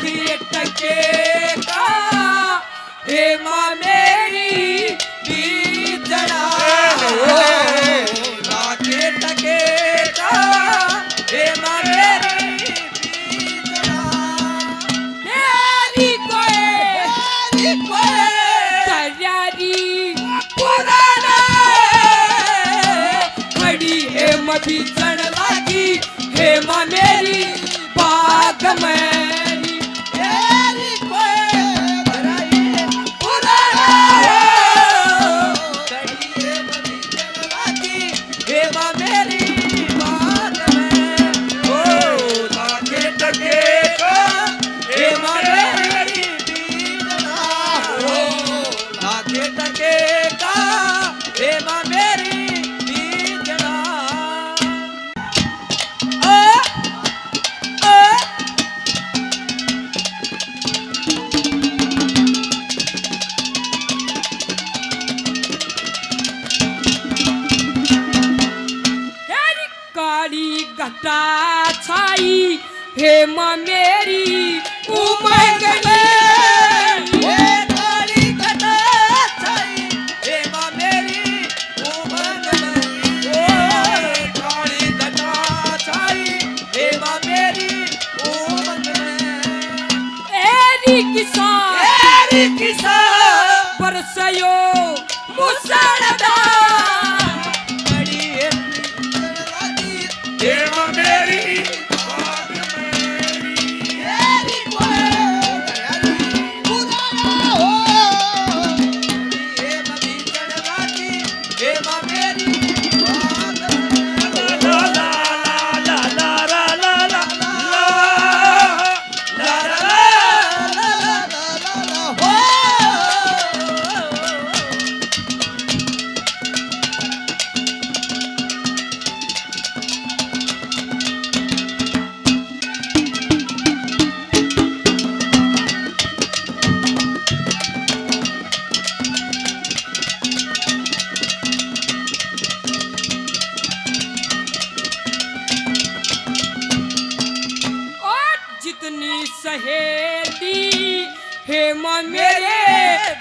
टके का हे माँ मेरी बीजना लाखे टके का हे माँ मेरी बीजना मेरी कोई तैयारी पुराना खड़ी हे मभी चढ़ लागी हे माँ मेरी बाग मेरी मेरी कोई पुराना खड़ी हे मभी चढ़ लागी हे माँ मेरी बाग में ओ लागे टके का हे माँ मेरी बीजना ओ लागे टके का हे माँ मेरी बीजना काली घटा छाई हे माँ मेरी उमंग में हे काली घटा छाई हे माँ मेरी उमंग में ओ काली घटा छाई हे माँ मेरी उमंग में एरी किसा परसयो मुसलधार बड़ी हे माँ मेरी बाग मेरी मेरी कोई पुराना हो हे मभी चढ़वाती हे माँ मेरी बाग ला ला ला ला ला ला ला जितनी सहेली हे माँ मेरे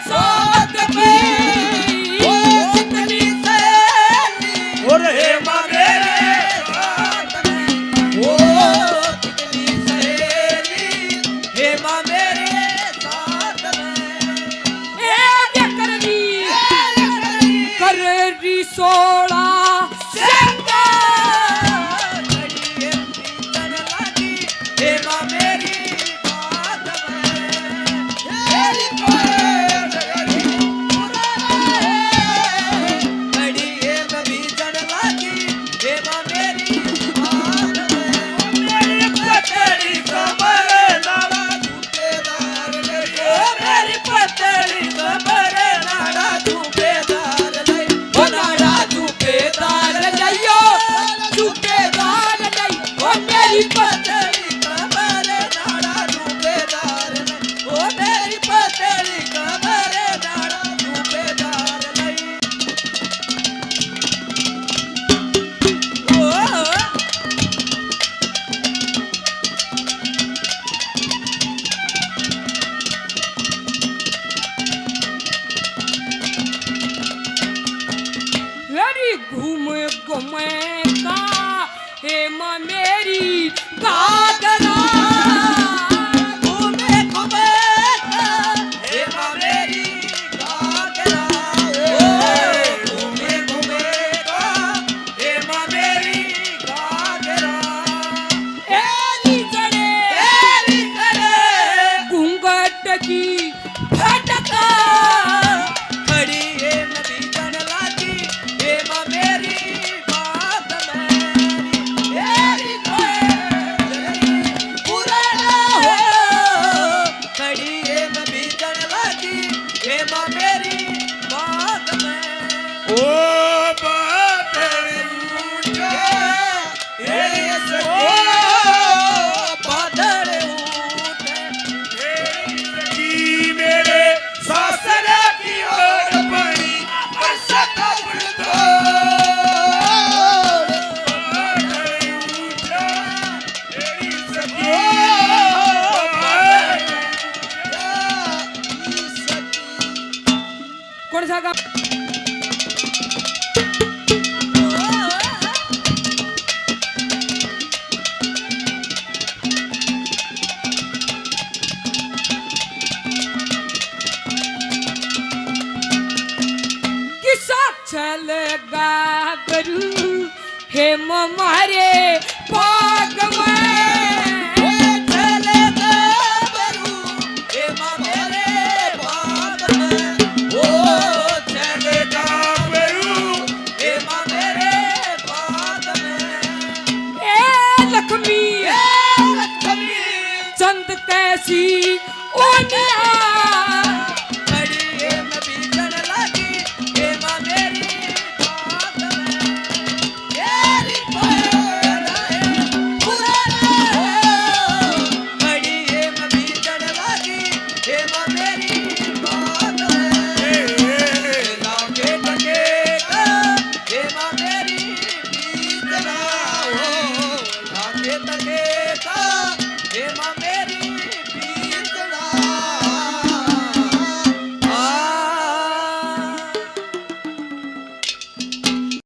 साथ में जितनी सहेली हे माँ मेरे साथ में ओ जितनी सहेली हे माँ मेरे साथ में ए कर री सोला हे माँ मेरी बाग में मेरी कोई बड़ी हे मभी चढ़ लागी हे माँ मेरी बाग में मेरी पतली कमर नाड़ा धूपेदार नहीं ओ मेरी पतली कमर नाड़ा धूपेदार नहीं ओ नाड़ा धूपेदार नहीं ओ धूपेदार नहीं ओ मेरी पतली घूम घूमे का हे माँ मेरी गागरा घूमे घूमे का हे माँ मेरी गागरा घूमे घूमे का हे माँ मेरी गागरा एरी करे घूंघट की फटका खड़ी हे नदी जन लागी हे माँ मेरी बाग मेरी कोई हेम मारे पाग में चले गाभरू हेमा मेरे बाग में ओ चले गाभरू हेमा मेरे बाग में ए लक्ष्मी लक्ष्मी चंद कैसी ओ निहार